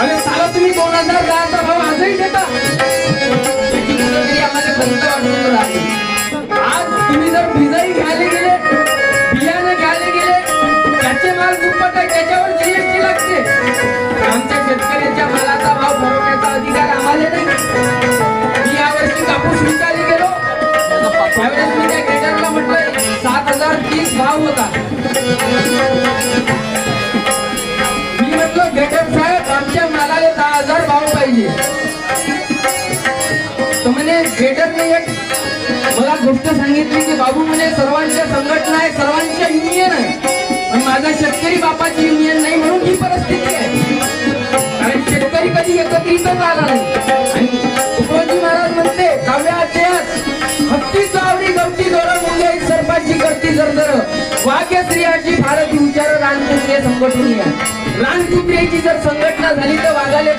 अरे साला तुम्ही 2010 चा भाव आजही देता? याची कुठेतरी आम्हाला खंत वाटून राहिली. आज तुम्ही जर बिजाई घ्यायला गेले, बियाणे घ्यायला गेले, त्याचे माल दुप्पट आहे, त्याच्यावर जीएसटी लागते. आमच्या शेतकऱ्याच्या मालाचा भाव ठरवण्याचा अधिकार आम्हाला नाही. मी यावर्षी कापूस विकायला गेलो, त्यावेळेस मी त्या ग्रेडरला म्हटलं 7030 भाव होता. मी म्हटलं ग्रेडर साहेब आमच्या मालाला 10,000 भाव पाहिजे. तर म्हणे ग्रेडरने एक मला गोष्ट सांगितली की बाबू म्हणे सर्वांच्या संघटना आहे, सर्वांच्या युनियन आहे, पण माझा शेतकरी बापाची युनियन नाही म्हणून ही परिस्थिती आहे. कारण शेतकरी कधी एकत्रितच आला नाही. आणि तुकडोजी महाराज म्हणते काव्या अध्यायात हत्ती चावडी गवती दोरा मुंग्याई सरपाची करती जरजर वाक्य स्त्रियाची भारती उच्चार रानकुत्रे संघटनीय. रानकुत्र्याची जर संघटना झाली तर वाघाले